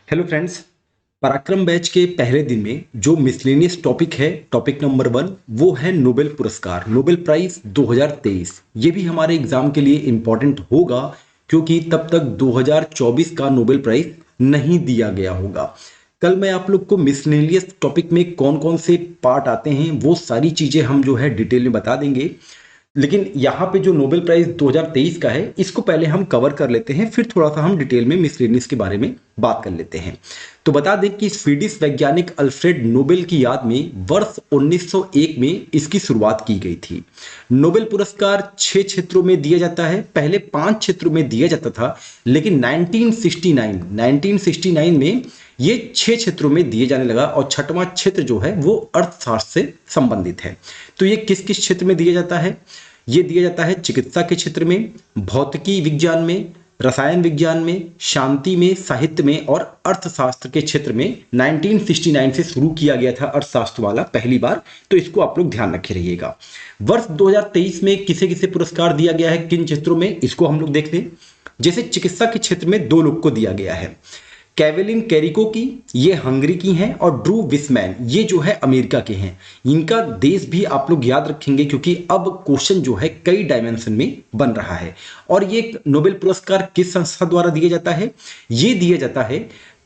Hello friends. पराक्रम batch के पहले दिन में जो मिसलेनियस टॉपिक है, टॉपिक नंबर 1, वो है नोबेल पुरस्कार, नोबेल प्राइज 2023। ये भी हमारे एग्जाम के लिए इम्पॉर्टेंट होगा क्योंकि तब तक 2024 का नोबेल प्राइज नहीं दिया गया होगा। कल मैं आप लोग को मिसलेनियस टॉपिक में कौन कौन से पार्ट आते हैं वो सारी चीजें हम जो है डिटेल में बता देंगे। लेकिन यहाँ पे जो नोबेल प्राइज 2023 का है इसको पहले हम कवर कर लेते हैं, फिर थोड़ा सा हम डिटेल में मिसलेनियस के बारे में बात कर लेते हैं। तो बता दें कि स्वीडिश वैज्ञानिक अल्फ्रेड नोबेल की याद में वर्ष 1901 में इसकी शुरुआत की गई थी। नोबेल पुरस्कार 6 क्षेत्रों में दिया जाता है, पहले 5 क्षेत्रों में दिया जाता था, लेकिन 1969 में ये 6 क्षेत्रों में दिए जाने लगा और छठवां क्षेत्र जो है वो अर्थशास्त्र से संबंधित है। तो ये किस किस क्षेत्र में दिया जाता है? ये दिया जाता है चिकित्सा के क्षेत्र में, भौतिकी विज्ञान में, रसायन विज्ञान में, शांति में, साहित्य में और अर्थशास्त्र के क्षेत्र में। 1969 से शुरू किया गया था अर्थशास्त्र वाला पहली बार, तो इसको आप लोग ध्यान रखे रहिएगा। वर्ष 2023 में किसे किसे पुरस्कार दिया गया है, किन क्षेत्रों में, इसको हम लोग देख लें। जैसे चिकित्सा के क्षेत्र में 2 लोग को दिया गया है, कैवेलिन कैरिको की, ये हंगरी की हैं, और ड्रू विसमैन, ये जो है अमेरिका के हैं। इनका देश भी आप लोग याद रखेंगे क्योंकि अब क्वेश्चन जो है कई डायमेंशन में बन रहा है। और ये नोबेल पुरस्कार किस संस्था द्वारा दिया जाता है? ये दिया जाता है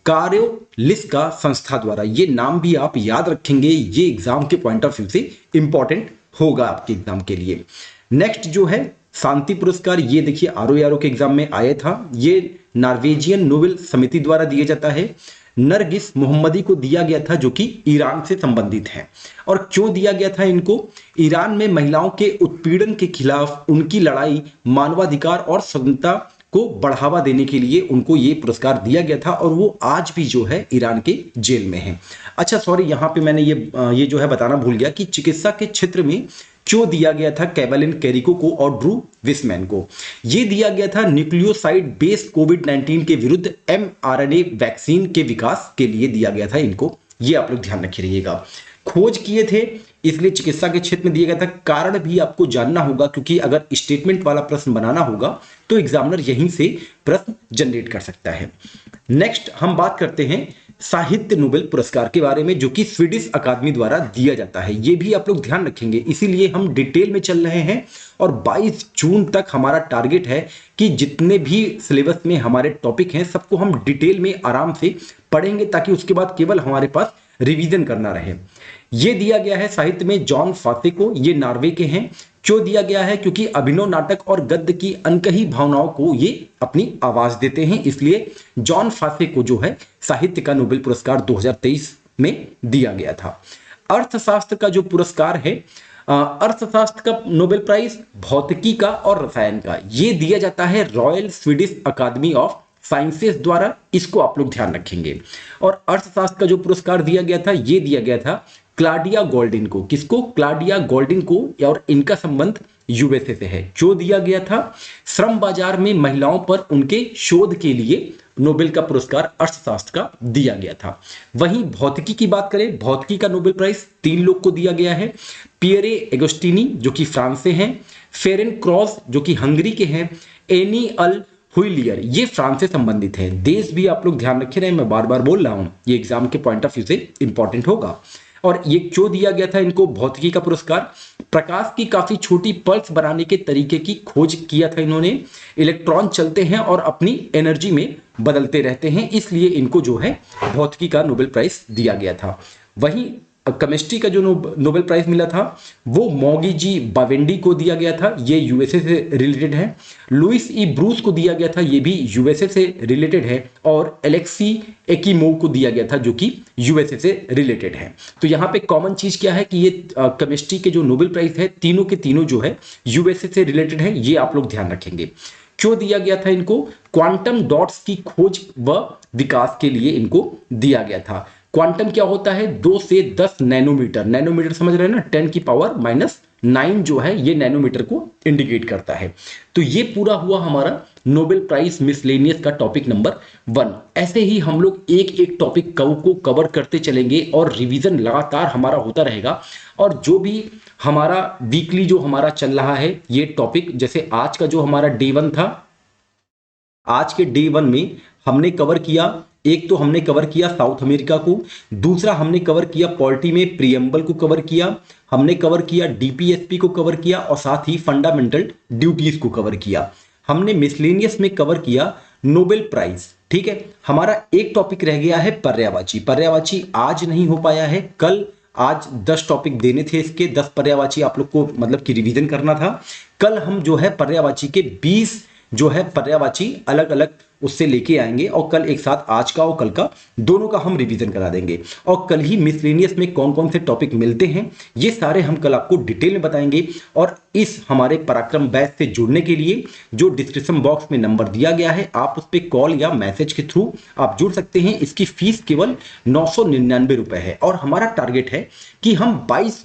कारोलिस्का संस्था द्वारा। ये नाम भी आप याद रखेंगे, ये एग्जाम के पॉइंट ऑफ व्यू से इंपॉर्टेंट होगा आपके एग्जाम के लिए। नेक्स्ट जो है शांति पुरस्कार, ये देखिए आरओ के एग्जाम में आया था, ये नॉर्वेजियन नोबेल समिति द्वारा दिया जाता है। नरगिस मोहम्मदी को दिया गया था जो कि ईरान से संबंधित है। और क्यों दिया गया था इनको? ईरान में महिलाओं के उत्पीड़न के खिलाफ उनकी लड़ाई, मानवाधिकार और स्वतंत्रता को बढ़ावा देने के लिए उनको ये पुरस्कार दिया गया था, और वो आज भी जो है ईरान के जेल में है। अच्छा सॉरी, यहाँ पे मैंने ये जो है बताना भूल गया कि चिकित्सा के क्षेत्र में क्यों दिया गया था कैवेलिन कैरिको को और ड्रू विसमैन को। ये दिया गया था न्यूक्लियोसाइड बेस्ड कोविड-19 के विरुद्ध mRNA वैक्सीन के विकास के लिए दिया गया था इनको। ये आप लोग ध्यान रखे रहिएगा। खोज किए थे इसलिए चिकित्सा के क्षेत्र में दिया गया था। कारण भी आपको जानना होगा क्योंकि अगर स्टेटमेंट वाला प्रश्न बनाना होगा तो एग्जामिनर यहीं से प्रश्न जनरेट कर सकता है। नेक्स्ट हम बात करते हैं साहित्य नोबेल पुरस्कार के बारे में, जो कि स्वीडिश अकादमी द्वारा दिया जाता है। ये भी आप लोग ध्यान रखेंगे, इसीलिए हम डिटेल में चल रहे हैं। और 22 जून तक हमारा टारगेट है कि जितने भी सिलेबस में हमारे टॉपिक हैं सबको हम डिटेल में आराम से पढ़ेंगे, ताकि उसके बाद केवल हमारे पास रिवीजन करना रहे। ये दिया गया है साहित्य में जॉन फासे को, ये नॉर्वे के हैं। क्यों दिया गया है? क्योंकि अभिनव नाटक और गद्य की अनकही भावनाओं को ये अपनी आवाज देते हैं, इसलिए जॉन फासे को जो है साहित्य का नोबेल पुरस्कार 2023 में दिया गया था। अर्थशास्त्र का जो पुरस्कार है, अर्थशास्त्र का नोबेल प्राइज भौतिकी का और रसायन का, ये दिया जाता है royal Swedish academy of sciences द्वारा। इसको आप लोग ध्यान रखेंगे। और अर्थशास्त्र का जो पुरस्कार दिया गया था, ये दिया गया था क्लाडिया गोल्डिन को। किसको? क्लाडिया गोल्डिन को, और इनका संबंध यूएसए से है। जो दिया गया था श्रम बाजार में महिलाओं पर उनके शोध के लिए नोबेल का पुरस्कार अर्थशास्त्र का दिया गया था। वहीं भौतिकी की बात करें, भौतिकी का नोबेल प्राइज 3 लोग को दिया गया है। पियरे एगोस्टिनी जो कि फ्रांस से हैं, फेरेन क्रॉस जो कि हंगरी के हैं, एनी अल हुइलियर ये फ्रांस से संबंधित है। देश भी आप लोग ध्यान रखे रहे, मैं बार बार बोल रहा हूं, ये एग्जाम के पॉइंट ऑफ व्यू से इंपॉर्टेंट होगा। और ये क्यों दिया गया था इनको भौतिकी का पुरस्कार? प्रकाश की काफी छोटी पल्स बनाने के तरीके की खोज किया था इन्होंने। इलेक्ट्रॉन चलते हैं और अपनी एनर्जी में बदलते रहते हैं, इसलिए इनको जो है भौतिकी का नोबेल प्राइज दिया गया था। वहीं केमिस्ट्री का जो नोबेल प्राइज मिला था वो मॉगी जी बावेंडी को दिया गया था, ये यूएसए से रिलेटेड है। लुइस ई ब्रूस को दिया गया था, ये भी यूएसए से रिलेटेड है। और एलेक्सी एकिमोव को दिया गया था जो कि यूएसए से रिलेटेड है। तो यहाँ पे कॉमन चीज क्या है कि ये केमिस्ट्री के जो नोबेल प्राइज है तीनों के तीनों जो है यूएसए से रिलेटेड है, ये आप लोग ध्यान रखेंगे। क्यों दिया गया था इनको? क्वांटम डॉट्स की खोज व विकास के लिए इनको दिया गया था। क्वांटम क्या होता है? 2 से 10 नैनोमीटर, नैनोमीटर समझ रहे हैं ना, 10 की पावर -9 जो है ये नैनोमीटर को इंडिकेट करता है। तो ये पूरा हुआ हमारा नोबेल प्राइज मिसलेनियस का टॉपिक नंबर 1। ऐसे ही हम लोग एक एक टॉपिक को कवर करते चलेंगे और रिवीजन लगातार हमारा होता रहेगा। और जो भी हमारा वीकली जो हमारा चल रहा है ये टॉपिक, जैसे आज का जो हमारा डे 1 था, आज के डे 1 में हमने कवर किया एक तो हमने कवर किया साउथ अमेरिका को, दूसरा हमने कवर किया पॉलिटी में प्रियम्बल को कवर किया, हमने कवर किया डीपीएसपी को कवर किया और साथ ही फंडामेंटल ड्यूटीज को कवर किया। हमने मिसलेनियस में कवर किया नोबेल प्राइज। ठीक है, हमारा एक टॉपिक रह गया है पर्यायवाची। पर्यायवाची आज नहीं हो पाया है, कल आज 10 टॉपिक देने थे इसके, 10 पर्यायवाची आप लोग को मतलब कि रिवीजन करना था। कल हम जो है पर्यायवाची के 20 जो है पर्यायवाची अलग अलग उससे लेके आएंगे और कल एक साथ आज का और कल का दोनों का हम रिवीजन करा देंगे। और कल ही मिसलेनियस में कौन कौन से टॉपिक मिलते हैं ये सारे हम कल आपको डिटेल में बताएंगे। और इस हमारे पराक्रम बैच से जुड़ने के लिए जो डिस्क्रिप्शन बॉक्स में नंबर दिया गया है, आप उस पर कॉल या मैसेज के थ्रू आप जुड़ सकते हैं। इसकी फीस केवल 999 रुपए है और हमारा टारगेट है कि हम 22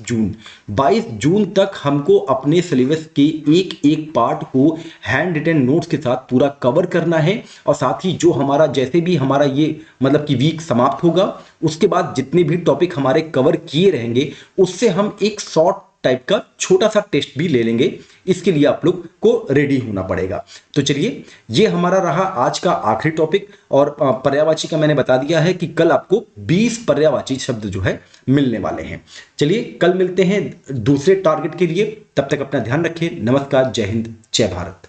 जून तक हमको अपने सिलेबस के एक एक पार्ट को हैंड रिटन नोट्स के साथ पूरा कवर करना है। और साथ ही जो हमारा जैसे भी हमारा ये मतलब कि वीक समाप्त होगा उसके बाद जितने भी टॉपिक हमारे कवर किए रहेंगे उससे हम एक शॉर्ट टाइप का छोटा सा टेस्ट भी ले लेंगे। इसके लिए आप लोग को रेडी होना पड़ेगा। तो चलिए, ये हमारा रहा आज का आखिरी टॉपिक। और पर्यायवाची का मैंने बता दिया है कि कल आपको 20 पर्यायवाची शब्द जो है मिलने वाले हैं। चलिए कल मिलते हैं दूसरे टारगेट के लिए, तब तक अपना ध्यान रखें। नमस्कार, जय हिंद, जय भारत।